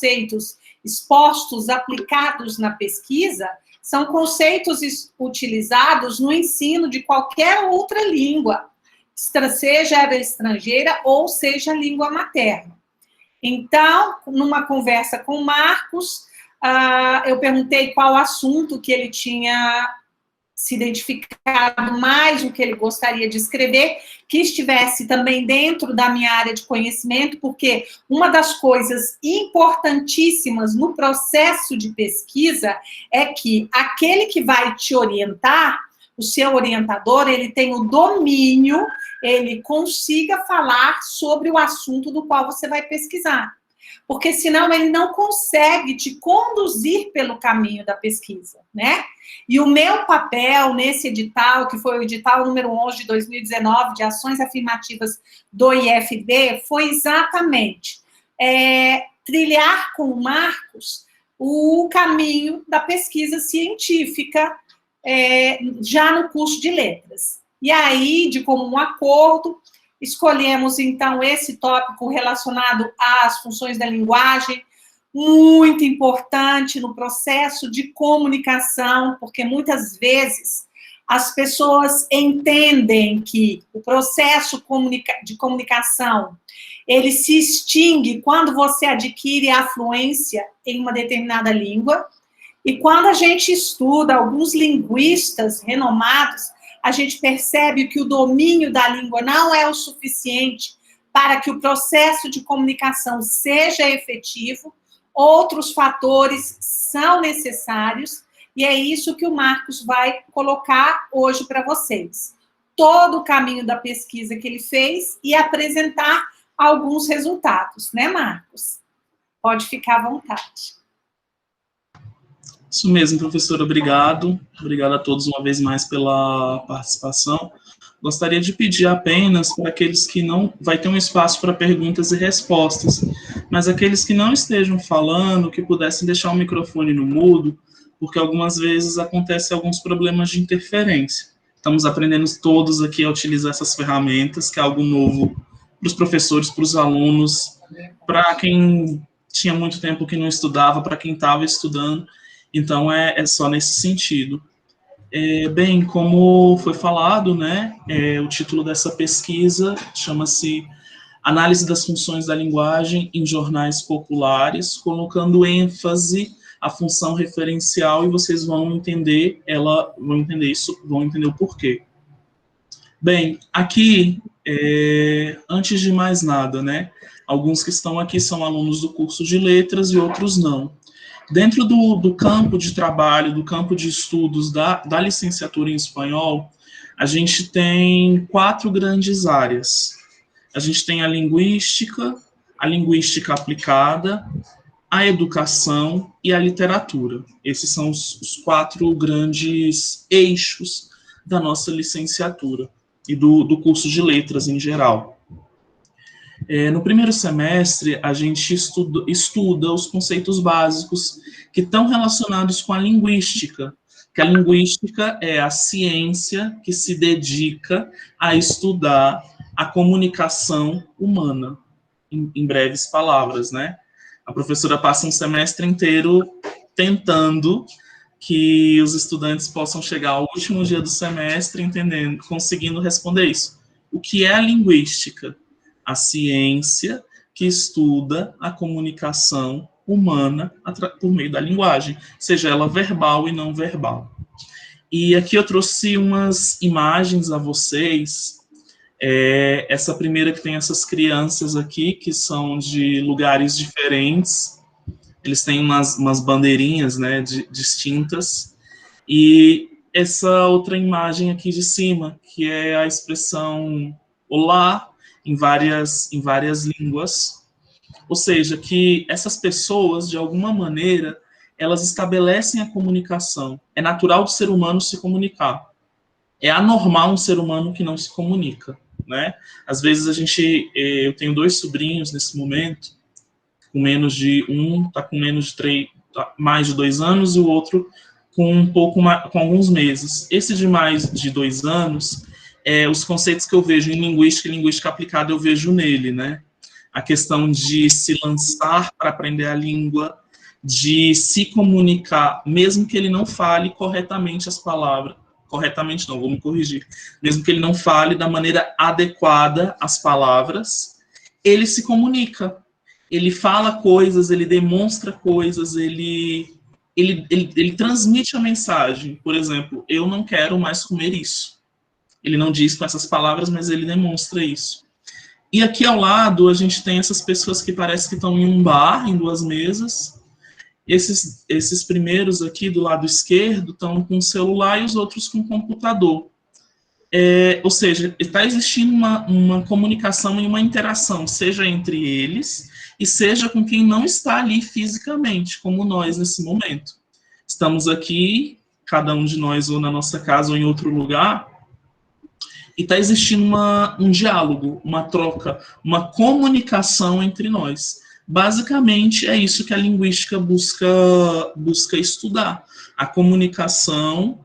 conceitos expostos, aplicados na pesquisa, são conceitos utilizados no ensino de qualquer outra língua, seja ela estrangeira ou seja língua materna. Então, numa conversa com o Marcos, eu perguntei qual assunto que ele tinha se identificado mais, o que ele gostaria de escrever, que estivesse também dentro da minha área de conhecimento, porque uma das coisas importantíssimas no processo de pesquisa é que aquele que vai te orientar, o seu orientador, ele tem o domínio, ele consiga falar sobre o assunto do qual você vai pesquisar. Porque senão ele não consegue te conduzir pelo caminho da pesquisa, né? E o meu papel nesse edital, que foi o edital número 11 de 2019, de ações afirmativas do IFB, foi exatamente trilhar com o Marcos o caminho da pesquisa científica já no curso de letras. E aí, de comum acordo, escolhemos, então, esse tópico relacionado às funções da linguagem, muito importante no processo de comunicação, porque muitas vezes as pessoas entendem que o processo de comunicação, ele se extingue quando você adquire a fluência em uma determinada língua, e quando a gente estuda alguns linguistas renomados, a gente percebe que o domínio da língua não é o suficiente para que o processo de comunicação seja efetivo, outros fatores são necessários, e é isso que o Marcos vai colocar hoje para vocês. Todo o caminho da pesquisa que ele fez e apresentar alguns resultados, né, Marcos? Pode ficar à vontade. Isso mesmo, professor, obrigado. Obrigado a todos uma vez mais pela participação. Gostaria de pedir apenas para aqueles que não... Vai ter um espaço para perguntas e respostas, mas aqueles que não estejam falando, que pudessem deixar o microfone no mudo, porque algumas vezes acontecem alguns problemas de interferência. Estamos aprendendo todos aqui a utilizar essas ferramentas, que é algo novo para os professores, para os alunos, para quem tinha muito tempo que não estudava, para quem estava estudando. Então, é só nesse sentido. Bem, como foi falado, né, o título dessa pesquisa chama-se Análise das Funções da Linguagem em Jornais Populares, colocando ênfase à função referencial, e vocês vão entender vão entender o porquê. Bem, aqui, antes de mais nada, né, alguns que estão aqui são alunos do curso de letras e outros não. Dentro do campo de trabalho, do campo de estudos da licenciatura em espanhol, a gente tem 4 grandes áreas. A gente tem a linguística aplicada, a educação e a literatura. Esses são os 4 grandes eixos da nossa licenciatura e do curso de letras em geral. No primeiro semestre, a gente estuda os conceitos básicos que estão relacionados com a linguística, que a linguística é a ciência que se dedica a estudar a comunicação humana, em breves palavras, né? A professora passa um semestre inteiro tentando que os estudantes possam chegar ao último dia do semestre entendendo, conseguindo responder isso. O que é a linguística? A ciência que estuda a comunicação humana por meio da linguagem, seja ela verbal e não verbal. E aqui eu trouxe umas imagens a vocês. Essa primeira que tem essas crianças aqui, que são de lugares diferentes. Eles têm umas bandeirinhas, né, distintas. E essa outra imagem aqui de cima, que é a expressão olá, em várias línguas, ou seja, que essas pessoas, de alguma maneira, elas estabelecem a comunicação. É natural do ser humano se comunicar. É anormal um ser humano que não se comunica, né? Às vezes eu tenho 2 sobrinhos nesse momento, com menos de está com menos de 3, mais de 2 anos, e o outro com com alguns meses. Esse de mais de 2 anos, os conceitos que eu vejo em linguística e linguística aplicada, eu vejo nele, né? a questão de se lançar para aprender a língua, de se comunicar, mesmo que ele não fale corretamente as palavras, corretamente não, vou me corrigir, mesmo que ele não fale da maneira adequada as palavras, ele se comunica, ele fala coisas, ele demonstra coisas, ele transmite a mensagem. Por exemplo, eu não quero mais comer isso. Ele não diz com essas palavras, mas ele demonstra isso. E aqui ao lado a gente tem essas pessoas que parece que estão em um bar, em duas mesas. Esses primeiros aqui do lado esquerdo estão com celular e os outros com computador. Ou seja, está existindo uma comunicação e uma interação, seja entre eles e seja com quem não está ali fisicamente, como nós nesse momento. Estamos aqui, cada um de nós ou na nossa casa ou em outro lugar, e está existindo um diálogo, uma troca, uma comunicação entre nós. Basicamente, é isso que a linguística busca estudar. A comunicação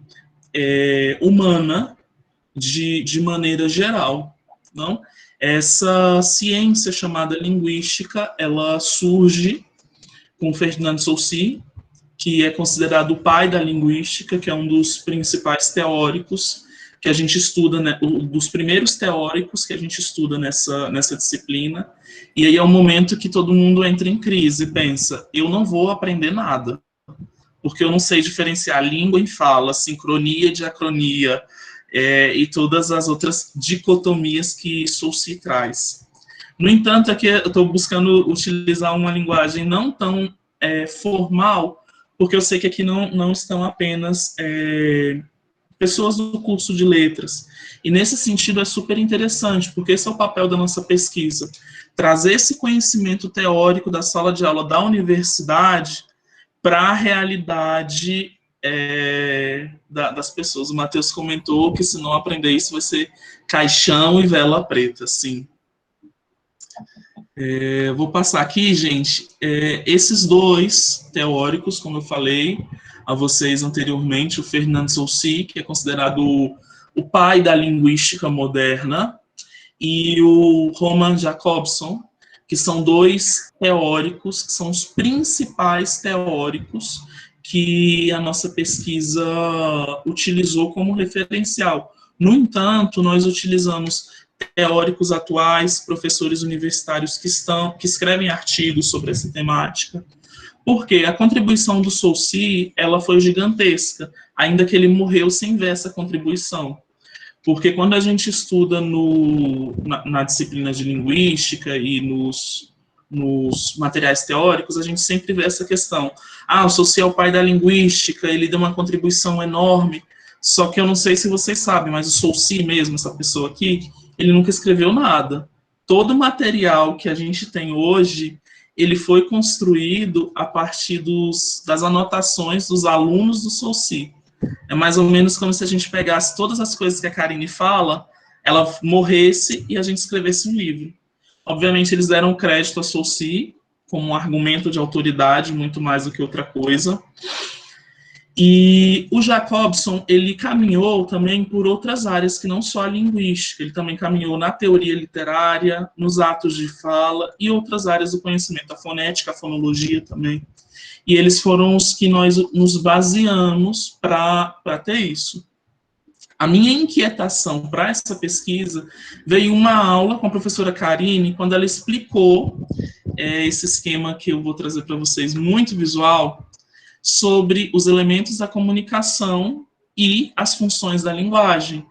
humana de maneira geral. Não? Essa ciência chamada linguística, ela surge com Ferdinand Saussure, que é considerado o pai da linguística, que é um dos principais teóricos que a gente estuda, né, dos primeiros teóricos que a gente estuda nessa disciplina, e aí é o momento que todo mundo entra em crise e pensa, eu não vou aprender nada, porque eu não sei diferenciar língua e fala, sincronia e diacronia, e todas as outras dicotomias que Saussure traz. No entanto, aqui eu estou buscando utilizar uma linguagem não tão formal, porque eu sei que aqui não estão apenas pessoas do curso de letras. E nesse sentido é super interessante, porque esse é o papel da nossa pesquisa. Trazer esse conhecimento teórico da sala de aula da universidade para a realidade das pessoas. O Matheus comentou que se não aprender isso vai ser caixão e vela preta, sim. Vou passar aqui, gente, esses dois teóricos, como eu falei a vocês anteriormente, o Ferdinand Saussure, que é considerado o pai da linguística moderna, e o Roman Jakobson, que são dois teóricos, que são os principais teóricos que a nossa pesquisa utilizou como referencial. No entanto, nós utilizamos teóricos atuais, professores universitários que escrevem artigos sobre essa temática, porque a contribuição do Saussure, ela foi gigantesca, ainda que ele morreu sem ver essa contribuição. Porque quando a gente estuda na disciplina de linguística e nos materiais teóricos, a gente sempre vê essa questão. O Saussure é o pai da linguística, ele deu uma contribuição enorme, só que eu não sei se vocês sabem, mas o Saussure mesmo, essa pessoa aqui, ele nunca escreveu nada. Todo o material que a gente tem hoje, ele foi construído a partir das anotações dos alunos do Saussure. É mais ou menos como se a gente pegasse todas as coisas que a Karine fala, ela morresse e a gente escrevesse um livro. Obviamente, eles deram crédito a Saussure como um argumento de autoridade, muito mais do que outra coisa. E o Jakobson, ele caminhou também por outras áreas que não só a linguística, ele também caminhou na teoria literária, nos atos de fala e outras áreas do conhecimento, a fonética, a fonologia também. E eles foram os que nós nos baseamos para ter isso. A minha inquietação para essa pesquisa veio uma aula com a professora Karine, quando ela explicou esse esquema que eu vou trazer para vocês, muito visual, sobre os elementos da comunicação e as funções da linguagem.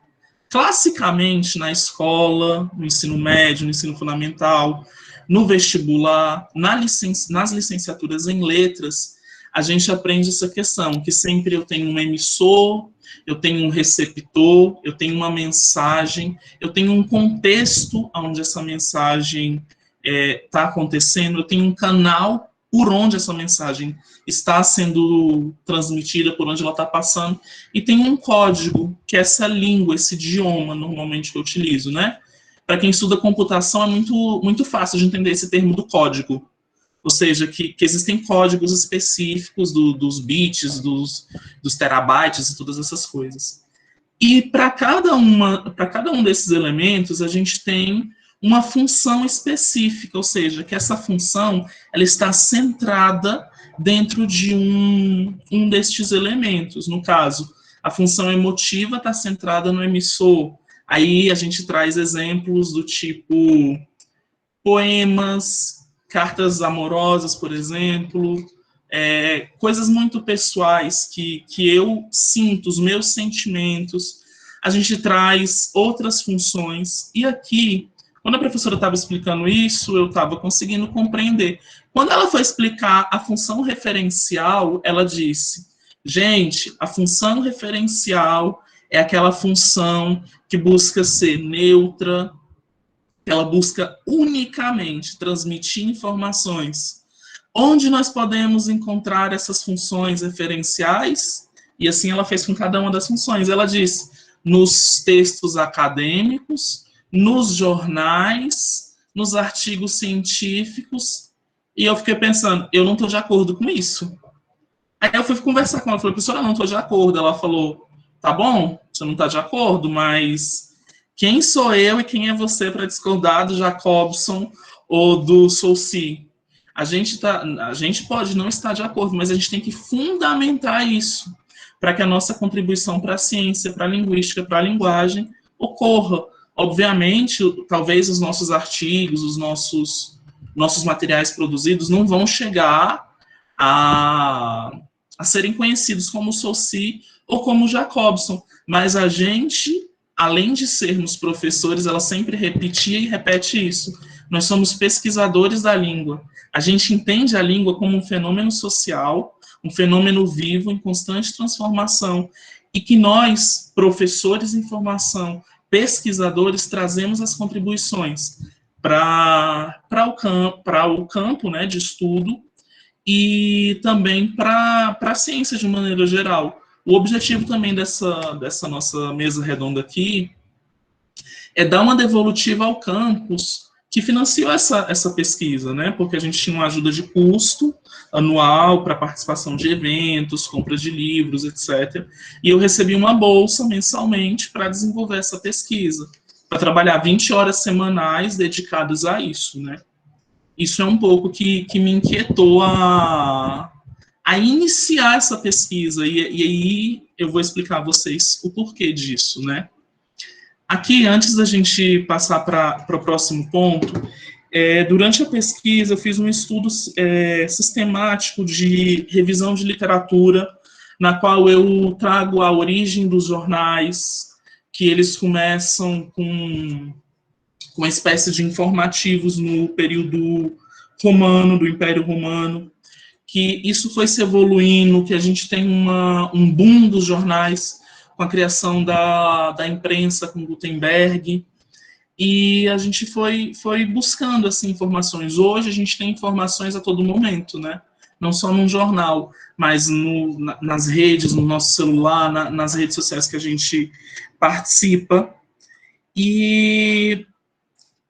Classicamente, na escola, no ensino médio, no ensino fundamental, no vestibular, nas licenciaturas em letras, a gente aprende essa questão, que sempre eu tenho um emissor, eu tenho um receptor, eu tenho uma mensagem, eu tenho um contexto onde essa mensagem está acontecendo, eu tenho um canal por onde essa mensagem está sendo transmitida, por onde ela está passando, e tem um código, que é essa língua, esse idioma, normalmente, que eu utilizo, né? Para quem estuda computação, é muito, muito fácil de entender esse termo do código. Ou seja, que existem códigos específicos dos bits, dos terabytes e todas essas coisas. E para cada um desses elementos, a gente tem uma função específica, ou seja, que essa função ela está centrada dentro de um destes elementos. No caso, a função emotiva está centrada no emissor. Aí a gente traz exemplos do tipo poemas, cartas amorosas, por exemplo, coisas muito pessoais que eu sinto, os meus sentimentos. A gente traz outras funções. E aqui, quando a professora estava explicando isso, eu estava conseguindo compreender. Quando ela foi explicar a função referencial, ela disse: gente, a função referencial é aquela função que busca ser neutra, ela busca unicamente transmitir informações. Onde nós podemos encontrar essas funções referenciais? E assim ela fez com cada uma das funções. Ela disse: nos textos acadêmicos, nos jornais, nos artigos científicos. E eu fiquei pensando, eu não estou de acordo com isso. Aí eu fui conversar com ela, falei: professora, eu não estou de acordo. Ela falou: tá bom, você não está de acordo, mas quem sou eu e quem é você para discordar do Jacobson ou do Saussure? A gente pode não estar de acordo, mas a gente tem que fundamentar isso para que a nossa contribuição para a ciência, para a linguística, para a linguagem ocorra. Obviamente, talvez os nossos artigos, os nossos materiais produzidos não vão chegar a serem conhecidos como Saussure ou como Jacobson, mas a gente, além de sermos professores, ela sempre repetia e repete isso: nós somos pesquisadores da língua. A gente entende a língua como um fenômeno social, um fenômeno vivo, em constante transformação, e que nós, professores em formação, pesquisadores, trazemos as contribuições para o campo, né, de estudo e também para a ciência de maneira geral. O objetivo também dessa nossa mesa redonda aqui é dar uma devolutiva ao campus que financiou essa pesquisa, né? Porque a gente tinha uma ajuda de custo anual para participação de eventos, compra de livros, etc. E eu recebi uma bolsa mensalmente para desenvolver essa pesquisa, para trabalhar 20 horas semanais dedicadas a isso, né? Isso é um pouco que me inquietou a iniciar essa pesquisa, e aí eu vou explicar a vocês o porquê disso, né? Aqui, antes da gente passar para o próximo ponto, durante a pesquisa eu fiz um estudo sistemático de revisão de literatura, na qual eu trago a origem dos jornais, que eles começam com uma espécie de informativos no período romano, do Império Romano, que isso foi se evoluindo, que a gente tem um boom dos jornais, com a criação da imprensa com Gutenberg, e a gente foi buscando assim, informações. Hoje a gente tem informações a todo momento, né? Não só num jornal, mas nas redes, no nosso celular, nas redes sociais que a gente participa. E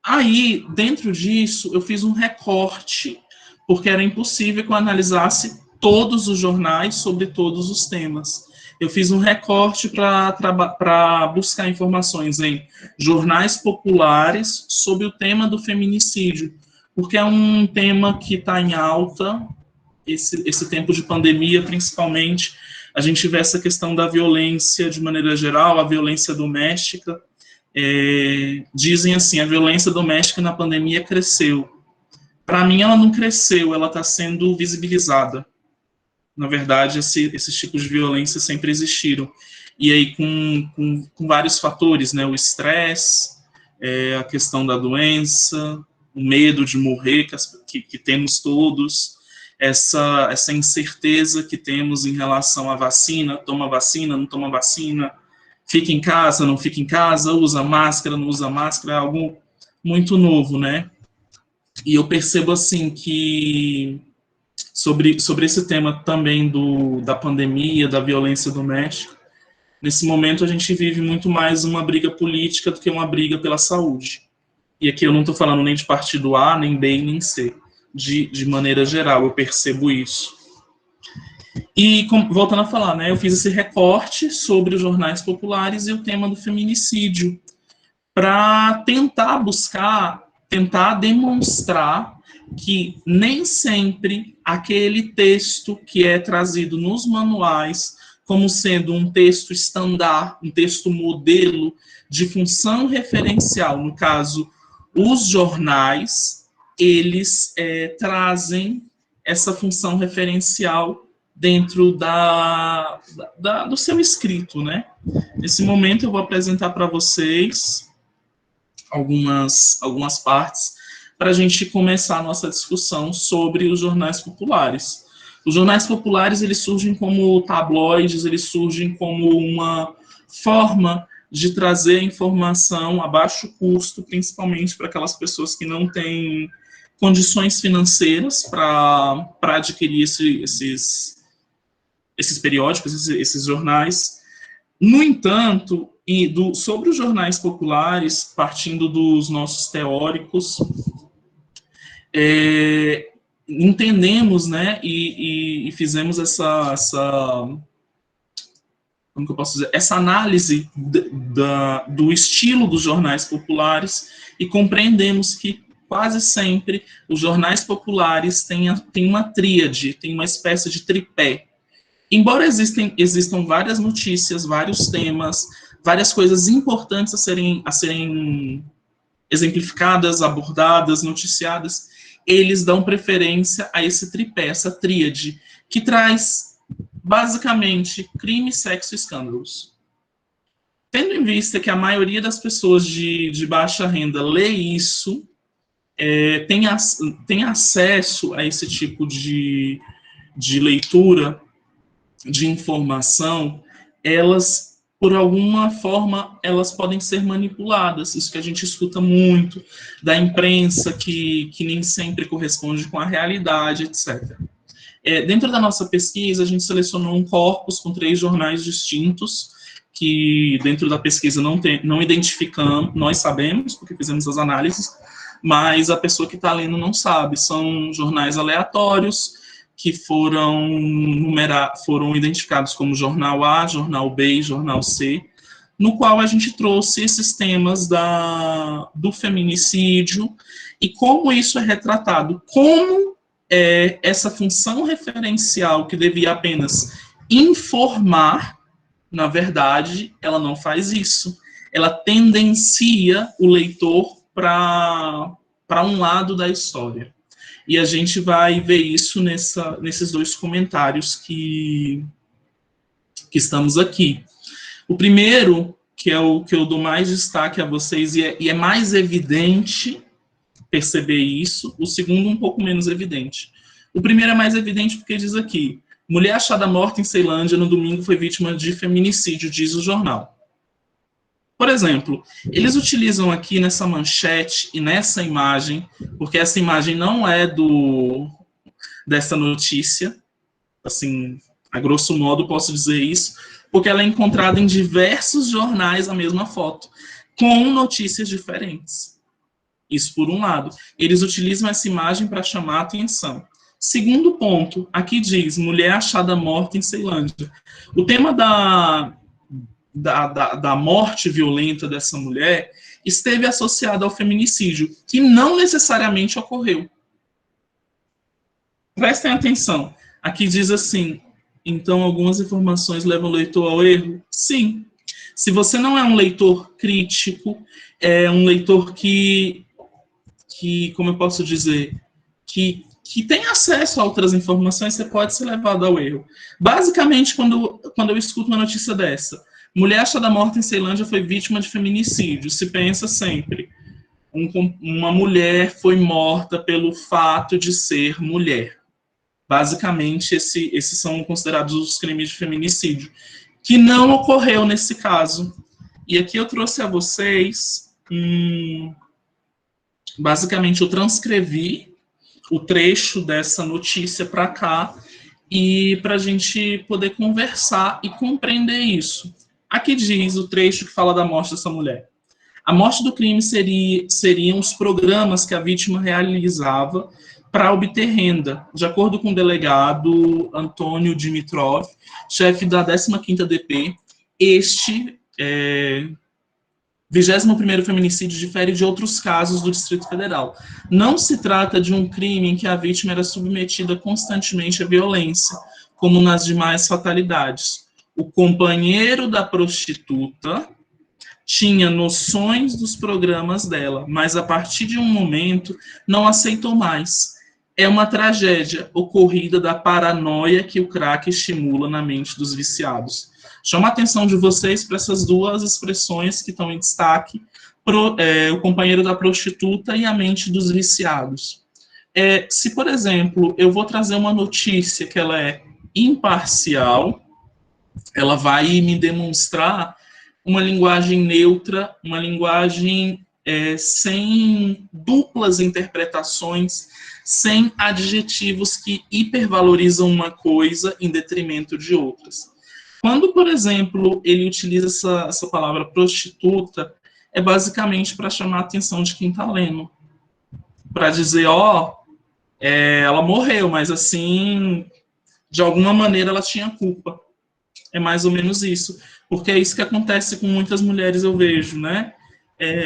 aí, dentro disso, eu fiz um recorte, porque era impossível que eu analisasse todos os jornais sobre todos os temas. Eu fiz um recorte para buscar informações em jornais populares sobre o tema do feminicídio, porque é um tema que está em alta, esse tempo de pandemia, principalmente. A gente vê essa questão da violência de maneira geral, a violência doméstica. Dizem assim, a violência doméstica na pandemia cresceu. Para mim, ela não cresceu, ela está sendo visibilizada. Na verdade, esses tipos de violência sempre existiram. E aí, com vários fatores, né? O estresse, a questão da doença, o medo de morrer que temos todos, essa incerteza que temos em relação à vacina: toma vacina, não toma vacina, fica em casa, não fica em casa, usa máscara, não usa máscara, é algo muito novo, né? E eu percebo, assim, que sobre esse tema também da pandemia, da violência doméstica, nesse momento a gente vive muito mais uma briga política do que uma briga pela saúde. E aqui eu não estou falando nem de partido A, nem B, nem C. De maneira geral, eu percebo isso. E, voltando a falar, né, eu fiz esse recorte sobre os jornais populares e o tema do feminicídio, para tentar buscar tentar demonstrar que nem sempre aquele texto que é trazido nos manuais como sendo um texto estandar, um texto modelo de função referencial, no caso, os jornais, eles trazem essa função referencial dentro do seu escrito, né? Nesse momento eu vou apresentar para vocês algumas partes para a gente começar a nossa discussão sobre os jornais populares. Os jornais populares, eles surgem como tabloides, eles surgem como uma forma de trazer informação a baixo custo, principalmente para aquelas pessoas que não têm condições financeiras para adquirir esses periódicos, esses jornais. No entanto, sobre os jornais populares, partindo dos nossos teóricos, entendemos, né, e fizemos como que eu posso dizer, essa análise do estilo dos jornais populares e compreendemos que quase sempre os jornais populares têm uma tríade, tem uma espécie de tripé. Embora existam várias notícias, vários temas, várias coisas importantes a serem exemplificadas, abordadas, noticiadas, eles dão preferência a esse tripé, essa tríade, que traz, basicamente, crime, sexo e escândalos. Tendo em vista que a maioria das pessoas de baixa renda lê isso, tem acesso a esse tipo de leitura, de informação, elas, por alguma forma, elas podem ser manipuladas. Isso que a gente escuta muito da imprensa, que nem sempre corresponde com a realidade, etc. Dentro da nossa pesquisa, a gente selecionou um corpus com 3 jornais distintos, que dentro da pesquisa não identificamos, nós sabemos, porque fizemos as análises, mas a pessoa que está lendo não sabe. São jornais aleatórios, que foram identificados como Jornal A, Jornal B e Jornal C, no qual a gente trouxe esses temas do feminicídio e como isso é retratado, como essa função referencial que devia apenas informar, na verdade, ela não faz isso. Ela tendencia o leitor para um lado da história. E a gente vai ver isso nesses 2 comentários que estamos aqui. O primeiro, que é o que eu dou mais destaque a vocês, e é mais evidente perceber isso. O segundo, um pouco menos evidente. O primeiro é mais evidente porque diz aqui: mulher achada morta em Ceilândia no domingo foi vítima de feminicídio, diz o jornal. Por exemplo, eles utilizam aqui nessa manchete e nessa imagem, porque essa imagem não é dessa notícia, assim, a grosso modo posso dizer isso, porque ela é encontrada em diversos jornais a mesma foto, com notícias diferentes. Isso por um lado. Eles utilizam essa imagem para chamar a atenção. Segundo ponto, aqui diz, mulher achada morta em Ceilândia. O tema da morte violenta dessa mulher esteve associado ao feminicídio, que não necessariamente ocorreu. Prestem atenção. Aqui diz assim, então algumas informações levam o leitor ao erro? Sim. Se você não é um leitor crítico, é um leitor que como eu posso dizer, que tem acesso a outras informações, você pode ser levado ao erro. Basicamente, quando eu escuto uma notícia dessa, mulher achada morta em Ceilândia foi vítima de feminicídio, se pensa sempre, uma mulher foi morta pelo fato de ser mulher. Basicamente, esses são considerados os crimes de feminicídio, que não ocorreu nesse caso. E aqui eu trouxe a vocês, basicamente eu transcrevi o trecho dessa notícia para cá, e para a gente poder conversar e compreender isso. Aqui diz o trecho que fala da morte dessa mulher. A morte do crime seriam os programas que a vítima realizava para obter renda, de acordo com o delegado Antônio Dimitrov, chefe da 15ª DP. Este 21º feminicídio difere de outros casos do Distrito Federal. Não se trata de um crime em que a vítima era submetida constantemente à violência, como nas demais fatalidades. O companheiro da prostituta tinha noções dos programas dela, mas a partir de um momento não aceitou mais. É uma tragédia ocorrida da paranoia que o crack estimula na mente dos viciados. Chama a atenção de vocês para essas duas expressões que estão em destaque, o companheiro da prostituta e a mente dos viciados. Se, por exemplo, eu vou trazer uma notícia que ela é imparcial, ela vai me demonstrar uma linguagem neutra, uma linguagem sem duplas interpretações, sem adjetivos que hipervalorizam uma coisa em detrimento de outras. Quando, por exemplo, ele utiliza essa palavra prostituta, é basicamente para chamar a atenção de quem está lendo. Para dizer, ela morreu, mas assim, de alguma maneira ela tinha culpa. É mais ou menos isso. Porque é isso que acontece com muitas mulheres, eu vejo, né?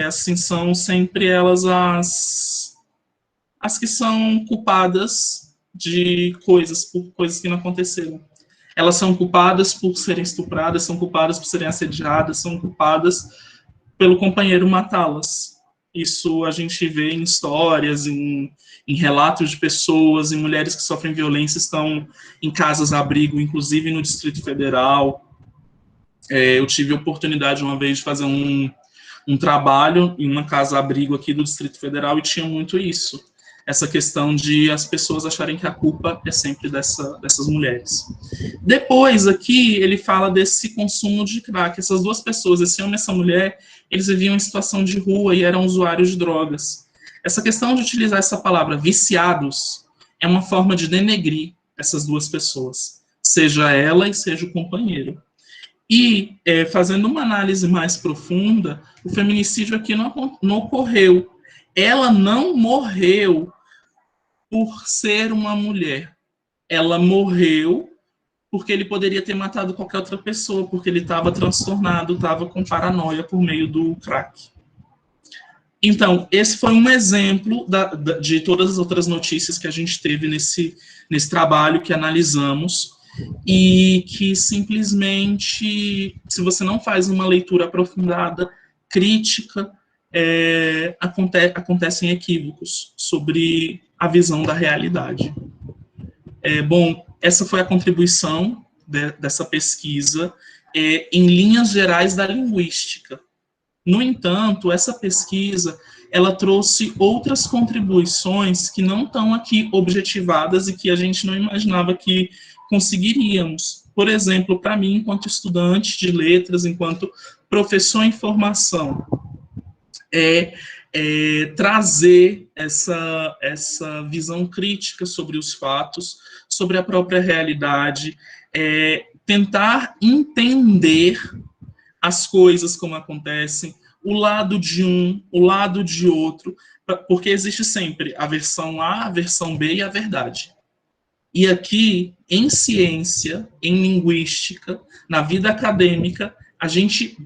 Assim, são sempre elas as que são culpadas de coisas, por coisas que não aconteceram. Elas são culpadas por serem estupradas, são culpadas por serem assediadas, são culpadas pelo companheiro matá-las. Isso a gente vê em histórias, em relatos de pessoas, em mulheres que sofrem violência, estão em casas-abrigo, inclusive no Distrito Federal. Eu tive a oportunidade uma vez de fazer um trabalho em uma casa-abrigo aqui do Distrito Federal e tinha muito isso. Essa questão de as pessoas acharem que a culpa é sempre dessas mulheres. Depois, aqui, ele fala desse consumo de crack. Essas duas pessoas, esse homem e essa mulher, eles viviam em situação de rua e eram usuários de drogas. Essa questão de utilizar essa palavra viciados é uma forma de denegrir essas duas pessoas, seja ela e seja o companheiro. E, fazendo uma análise mais profunda, o feminicídio aqui não ocorreu. Ela não morreu por ser uma mulher. Ela morreu porque ele poderia ter matado qualquer outra pessoa, porque ele estava transtornado, estava com paranoia por meio do crack. Então, esse foi um exemplo de todas as outras notícias que a gente teve nesse trabalho que analisamos, e que simplesmente, se você não faz uma leitura aprofundada, crítica, acontecem equívocos sobre a visão da realidade. Bom, essa foi a contribuição dessa pesquisa em linhas gerais da linguística. No entanto, essa pesquisa ela trouxe outras contribuições que não estão aqui objetivadas e que a gente não imaginava que conseguiríamos. Por exemplo, para mim, enquanto estudante de letras, enquanto professor em formação, trazer essa visão crítica sobre os fatos, sobre a própria realidade, tentar entender as coisas como acontecem, o lado de um, o lado de outro, porque existe sempre a versão A, a versão B e a verdade. E aqui, em ciência, em linguística, na vida acadêmica, a gente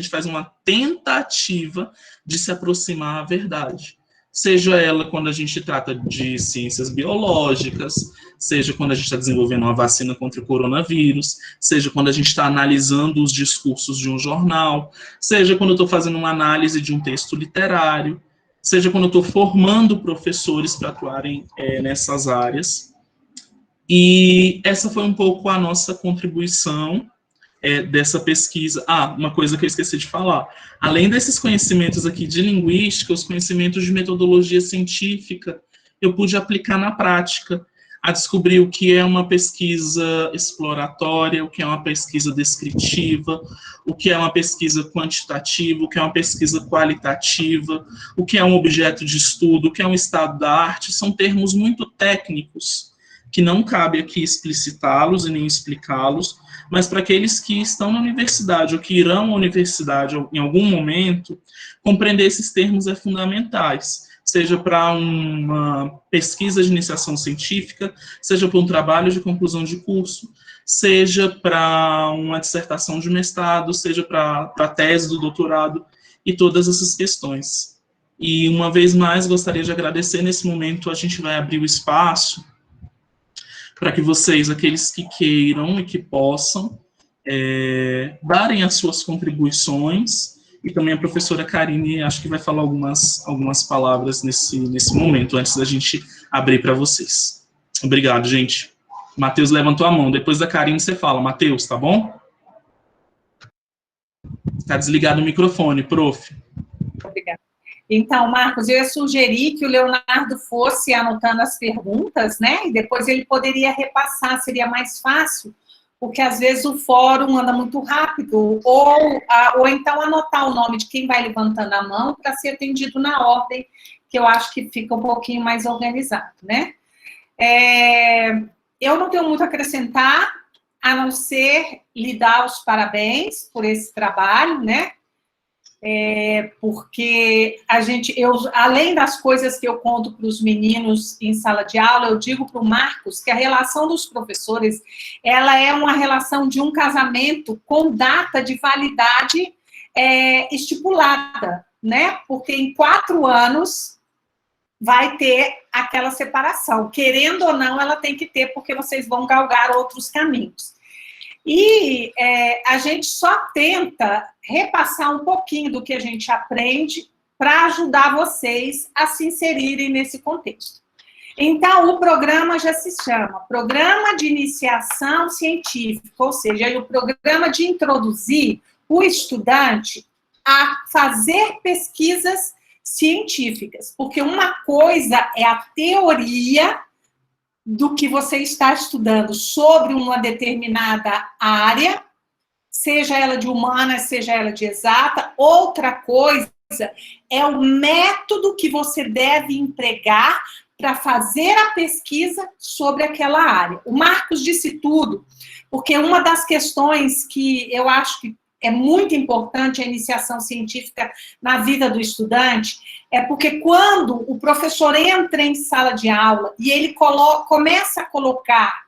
faz uma tentativa de se aproximar à verdade. Seja ela quando a gente trata de ciências biológicas, seja quando a gente está desenvolvendo uma vacina contra o coronavírus, seja quando a gente está analisando os discursos de um jornal, seja quando eu estou fazendo uma análise de um texto literário, seja quando eu estou formando professores para atuarem nessas áreas. E essa foi um pouco a nossa contribuição dessa pesquisa. Uma coisa que eu esqueci de falar. Além desses conhecimentos aqui de linguística, os conhecimentos de metodologia científica, eu pude aplicar na prática, a descobrir o que é uma pesquisa exploratória, o que é uma pesquisa descritiva, o que é uma pesquisa quantitativa, o que é uma pesquisa qualitativa, o que é um objeto de estudo, o que é um estado da arte. São termos muito técnicos, que não cabe aqui explicitá-los e nem explicá-los, mas para aqueles que estão na universidade ou que irão à universidade em algum momento, compreender esses termos é fundamentais. seja para uma pesquisa de iniciação científica, seja para um trabalho de conclusão de curso, seja para uma dissertação de mestrado, seja para a tese do doutorado e todas essas questões. E, uma vez mais, gostaria de agradecer. Nesse momento, a gente vai abrir o espaço para que vocês, aqueles que queiram e que possam, darem as suas contribuições, e também a professora Karine, acho que vai falar algumas palavras nesse momento, antes da gente abrir para vocês. Obrigado, gente. Matheus levantou a mão, depois da Karine você fala, Matheus, tá bom? Está desligado o microfone, prof. Obrigada. Então, Marcos, eu ia sugerir que o Leonardo fosse anotando as perguntas, né? E depois ele poderia repassar, seria mais fácil, porque às vezes o fórum anda muito rápido, ou então anotar o nome de quem vai levantando a mão para ser atendido na ordem, que eu acho que fica um pouquinho mais organizado, né? Eu não tenho muito a acrescentar, a não ser lhe dar os parabéns por esse trabalho, né? Porque além das coisas que eu conto para os meninos em sala de aula, eu digo para o Marcos que a relação dos professores, ela é uma relação de um casamento com data de validade estipulada, né? Porque em 4 anos vai ter aquela separação. Querendo ou não, ela tem que ter, porque vocês vão galgar outros caminhos. E a gente só tenta repassar um pouquinho do que a gente aprende para ajudar vocês a se inserirem nesse contexto. Então, o programa já se chama Programa de Iniciação Científica, ou seja, é o programa de introduzir o estudante a fazer pesquisas científicas, porque uma coisa é a teoria do que você está estudando sobre uma determinada área, seja ela de humana, seja ela de exata. Outra coisa é o método que você deve empregar para fazer a pesquisa sobre aquela área. O Marcos disse tudo, porque uma das questões que eu acho que é muito importante a iniciação científica na vida do estudante, é porque quando o professor entra em sala de aula e ele começa a colocar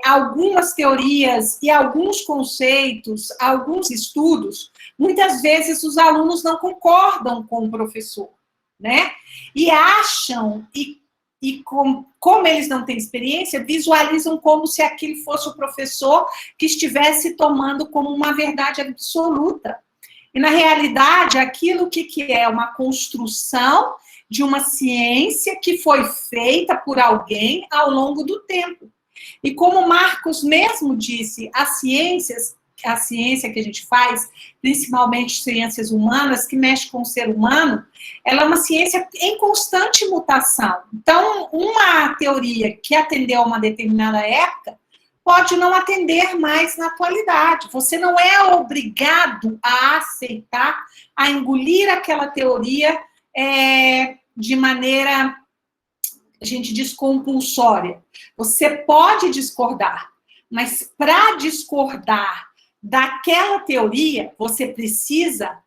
algumas teorias e alguns conceitos, alguns estudos, muitas vezes os alunos não concordam com o professor, né? E acham, como eles não têm experiência, visualizam como se aquilo fosse o professor que estivesse tomando como uma verdade absoluta. E, na realidade, aquilo que é uma construção de uma ciência que foi feita por alguém ao longo do tempo. E como Marcos mesmo disse, a ciência que a gente faz, principalmente ciências humanas, que mexe com o ser humano, ela é uma ciência em constante mutação. Então, uma teoria que atendeu a uma determinada época pode não atender mais na atualidade. Você não é obrigado a aceitar, a engolir aquela teoria de maneira, a gente diz, compulsória. Você pode discordar, mas para discordar daquela teoria, você precisa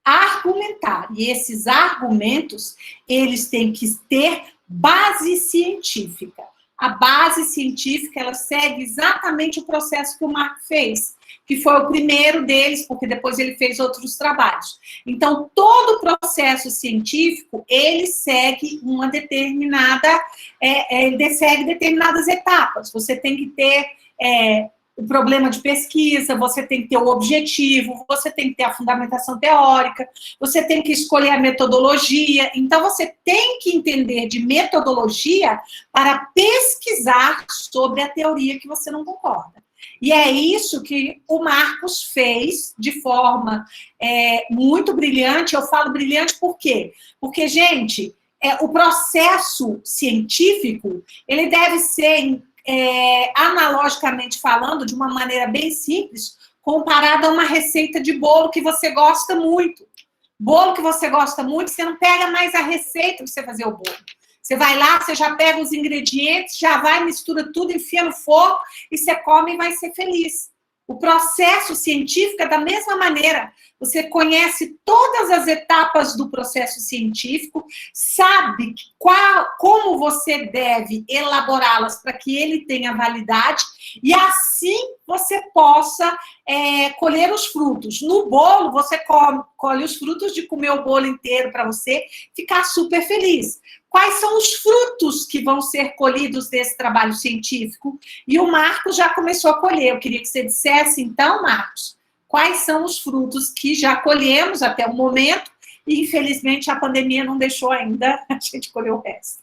argumentar. E esses argumentos, eles têm que ter base científica. A base científica, ela segue exatamente o processo que o Marco fez, que foi o primeiro deles, porque depois ele fez outros trabalhos. Então, todo o processo científico, ele segue uma determinada, ele segue determinadas etapas. Você tem que ter o problema de pesquisa, você tem que ter o objetivo, você tem que ter a fundamentação teórica, você tem que escolher a metodologia. Então, você tem que entender de metodologia para pesquisar sobre a teoria que você não concorda. E é isso que o Marcos fez de forma muito brilhante. Eu falo brilhante por quê? Porque, gente, o processo científico, ele deve ser analogicamente falando, de uma maneira bem simples, comparada a uma receita de bolo que você gosta muito. Bolo que você gosta muito, você não pega mais a receita para você fazer o bolo. Você vai lá, você já pega os ingredientes, já vai, mistura tudo, enfia no forno, e você come e vai ser feliz. O processo científico é da mesma maneira. Você conhece todas as etapas do processo científico, sabe como você deve elaborá-las para que ele tenha validade e assim você possa colher os frutos. No bolo, você colhe os frutos de comer o bolo inteiro para você ficar super feliz. Quais são os frutos que vão ser colhidos desse trabalho científico? E o Marcos já começou a colher. Eu queria que você dissesse, então, Marcos, quais são os frutos que já colhemos até o momento e, infelizmente, a pandemia não deixou ainda a gente colher o resto.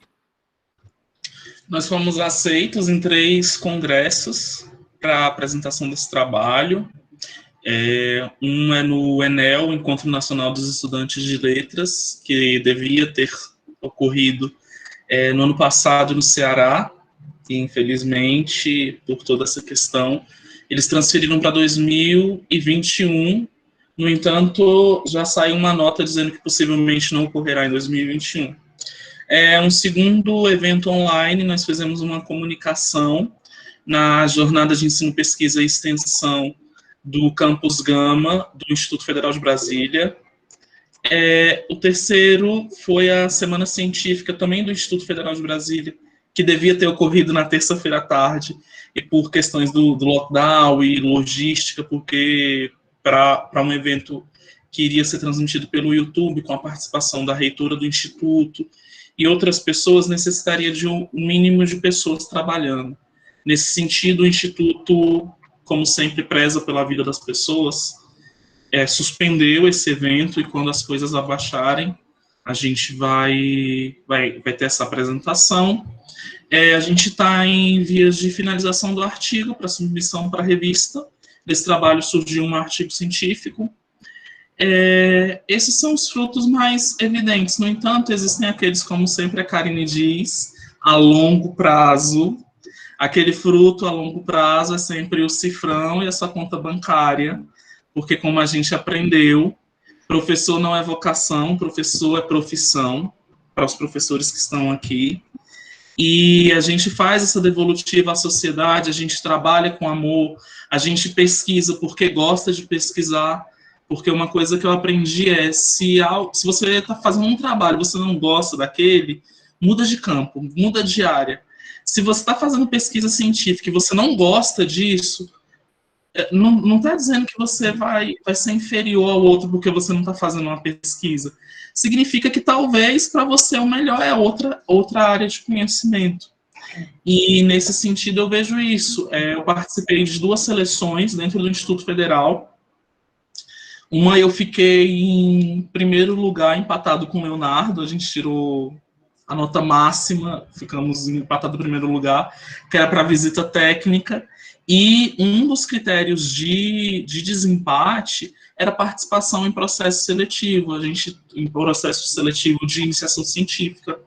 Nós fomos aceitos em 3 congressos para a apresentação desse trabalho. Um é no ENEL, Encontro Nacional dos Estudantes de Letras, que devia ter ocorrido no ano passado no Ceará, e infelizmente, por toda essa questão, eles transferiram para 2021. No entanto, já saiu uma nota dizendo que possivelmente não ocorrerá em 2021. Um segundo evento online, nós fizemos uma comunicação na jornada de ensino, pesquisa e extensão do Campus Gama, do Instituto Federal de Brasília. O terceiro foi a Semana Científica, também do Instituto Federal de Brasília, que devia ter ocorrido na terça-feira à tarde, e por questões do lockdown e logística, porque para um evento que iria ser transmitido pelo YouTube, com a participação da reitora do Instituto e outras pessoas, necessitaria de um mínimo de pessoas trabalhando. Nesse sentido, o Instituto, como sempre, preza pela vida das pessoas, suspendeu esse evento, e quando as coisas abaixarem, a gente vai ter essa apresentação. A gente está em vias de finalização do artigo para submissão para a revista. Desse trabalho surgiu um artigo científico. Esses são os frutos mais evidentes. No entanto, existem aqueles, como sempre a Karine diz, a longo prazo. Aquele fruto a longo prazo é sempre o cifrão e a sua conta bancária, porque, como a gente aprendeu, professor não é vocação, professor é profissão, para os professores que estão aqui. E a gente faz essa devolutiva à sociedade, a gente trabalha com amor, a gente pesquisa porque gosta de pesquisar, porque uma coisa que eu aprendi se você está fazendo um trabalho, você não gosta daquele, muda de campo, muda de área. Se você está fazendo pesquisa científica e você não gosta disso, não está dizendo que você vai ser inferior ao outro porque você não está fazendo uma pesquisa. Significa que talvez para você o melhor é outra área de conhecimento. E nesse sentido eu vejo isso. Eu participei de 2 seleções dentro do Instituto Federal. Uma eu fiquei em primeiro lugar, empatado com o Leonardo, a gente tirou a nota máxima, ficamos empatados em primeiro lugar, que era para visita técnica. E um dos critérios de desempate era a participação em processo seletivo. Em processo seletivo de iniciação científica,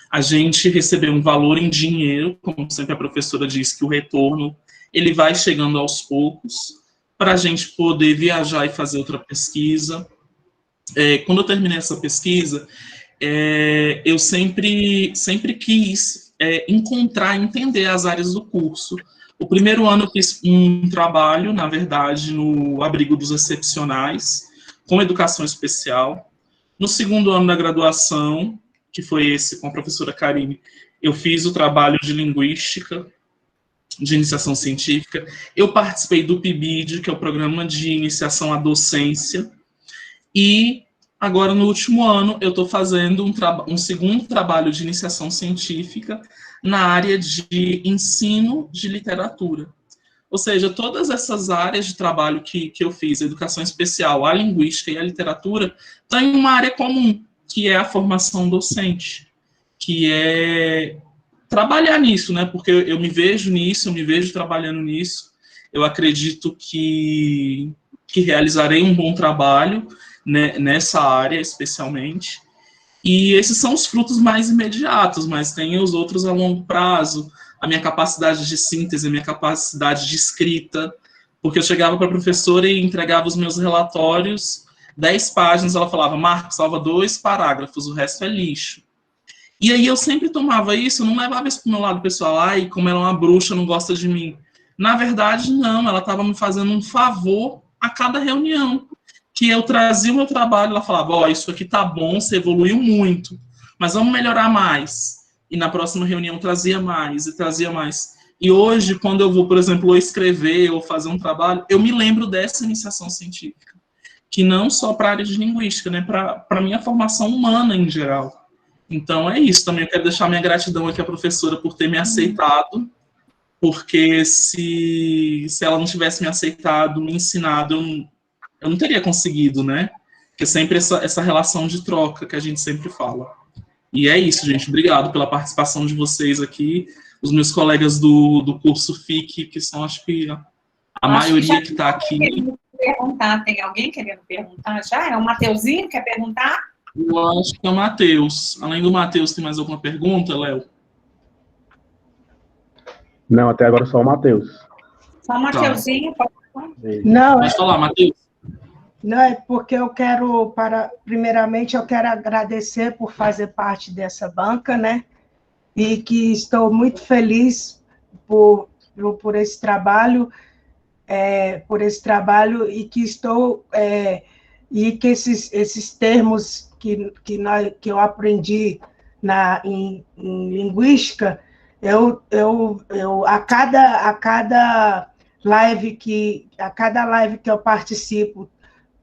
a gente recebeu um valor em dinheiro, como sempre a professora diz, que o retorno ele vai chegando aos poucos, para a gente poder viajar e fazer outra pesquisa. Quando eu terminei essa pesquisa, eu sempre quis encontrar, entender as áreas do curso. O primeiro ano eu fiz um trabalho, na verdade, no Abrigo dos Excepcionais, com educação especial. No segundo ano da graduação, que foi esse com a professora Karine, eu fiz o trabalho de linguística, de iniciação científica. Eu participei do PIBID, que é o Programa de Iniciação à Docência. E agora, no último ano, eu estou fazendo um segundo trabalho de iniciação científica na área de ensino de literatura. Ou seja, todas essas áreas de trabalho que eu fiz, a educação especial, a linguística e a literatura, estão em uma área comum, que é a formação docente, que é trabalhar nisso, né? Porque eu me vejo nisso, eu me vejo trabalhando nisso. Eu acredito que realizarei um bom trabalho, né, nessa área, especialmente. E esses são os frutos mais imediatos, mas tem os outros a longo prazo, a minha capacidade de síntese, a minha capacidade de escrita, porque eu chegava para a professora e entregava os meus relatórios, 10 páginas, ela falava, Marcos, salva 2 parágrafos, o resto é lixo. E aí eu sempre tomava isso, eu não levava isso para o meu lado pessoal, ai, como ela é uma bruxa, não gosta de mim. Na verdade, não, ela estava me fazendo um favor a cada reunião, que eu trazia o meu trabalho, ela falava, ó, isso aqui tá bom, você evoluiu muito, mas vamos melhorar mais. E na próxima reunião trazia mais e trazia mais. E hoje, quando eu vou, por exemplo, ou escrever ou fazer um trabalho, eu me lembro dessa iniciação científica, que não só para a área de linguística, né, para a minha formação humana em geral. Então é isso, também eu quero deixar minha gratidão aqui à professora por ter me aceitado, porque se ela não tivesse me aceitado, me ensinado, eu não teria conseguido, né? Porque sempre essa relação de troca que a gente sempre fala. E é isso, gente. Obrigado pela participação de vocês aqui. Os meus colegas do curso FIC, que são, acho que, a maioria que está aqui. Perguntar, tem alguém querendo perguntar já? É o Mateuzinho que quer perguntar? Eu acho que é o Matheus. Além do Matheus, tem mais alguma pergunta, Léo? Não, até agora só o Matheus. Só o Mateuzinho? Tá. Não, Pode falar, Matheus. não é porque eu quero, primeiramente, eu quero agradecer por fazer parte dessa banca, né? E que estou muito feliz por esse trabalho, e que e que esses termos que eu aprendi em linguística, a cada live que eu participo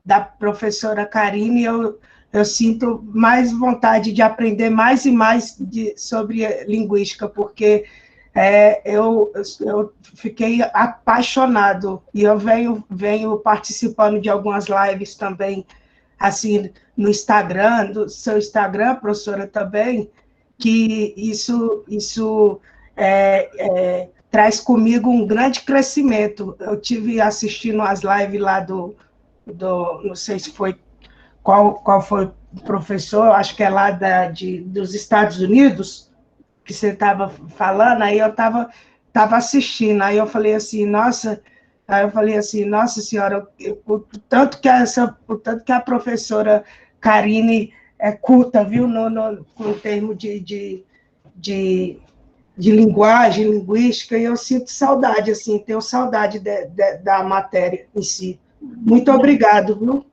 da professora Karine, eu sinto mais vontade de aprender mais e mais sobre linguística, porque eu fiquei apaixonado, e eu venho participando de algumas lives também, assim, no Instagram, do seu Instagram, professora, também, que isso traz comigo um grande crescimento. Eu tive assistindo as lives lá não sei se foi qual foi o professor, acho que é lá dos Estados Unidos, que você estava falando, aí eu estava assistindo, aí eu falei assim, nossa senhora, o tanto que a professora Karine é culta, viu, no termo de linguagem, linguística, e eu sinto saudade, assim, tenho saudade da matéria em si. Muito obrigado, viu?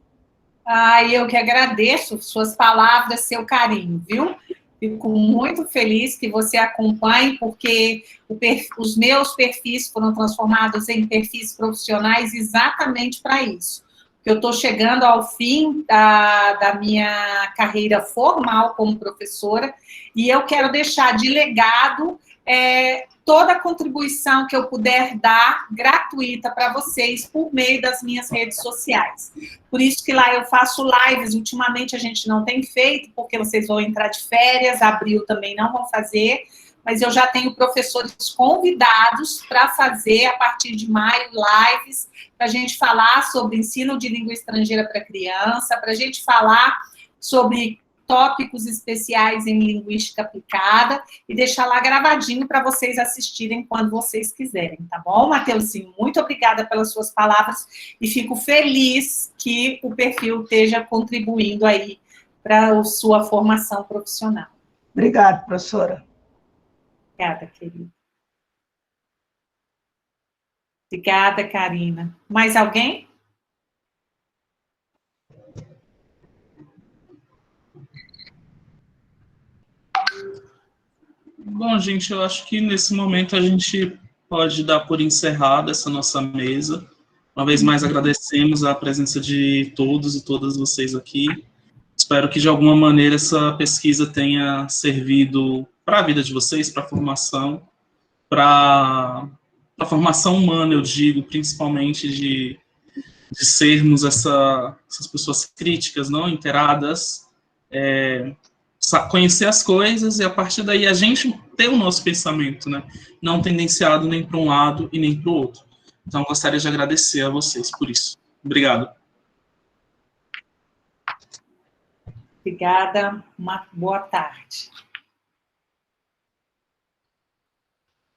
Eu que agradeço suas palavras, seu carinho, viu? Fico muito feliz que você acompanhe, porque os meus perfis foram transformados em perfis profissionais exatamente para isso. Eu estou chegando ao fim da minha carreira formal como professora, e eu quero deixar de legado toda a contribuição que eu puder dar gratuita para vocês por meio das minhas redes sociais. Por isso que lá eu faço lives, ultimamente a gente não tem feito, porque vocês vão entrar de férias, abril também não vão fazer, mas eu já tenho professores convidados para fazer, a partir de maio, lives, para a gente falar sobre ensino de língua estrangeira para criança, para a gente falar sobre tópicos especiais em linguística aplicada e deixar lá gravadinho para vocês assistirem quando vocês quiserem, tá bom, Mateuzinho? Muito obrigada pelas suas palavras e fico feliz que o perfil esteja contribuindo aí para a sua formação profissional. Obrigada, professora. Obrigada, querida. Obrigada, Karina. Mais alguém? Bom, gente, eu acho que nesse momento a gente pode dar por encerrada essa nossa mesa. Uma vez mais agradecemos a presença de todos e todas vocês aqui. Espero que de alguma maneira essa pesquisa tenha servido para a vida de vocês, para a formação, para a formação humana, eu digo, principalmente de sermos essas pessoas críticas, não inteiradas, conhecer as coisas e a partir daí a gente ter o nosso pensamento, né? Não tendenciado nem para um lado e nem para o outro. Então, gostaria de agradecer a vocês por isso. Obrigado. Obrigada, uma boa tarde.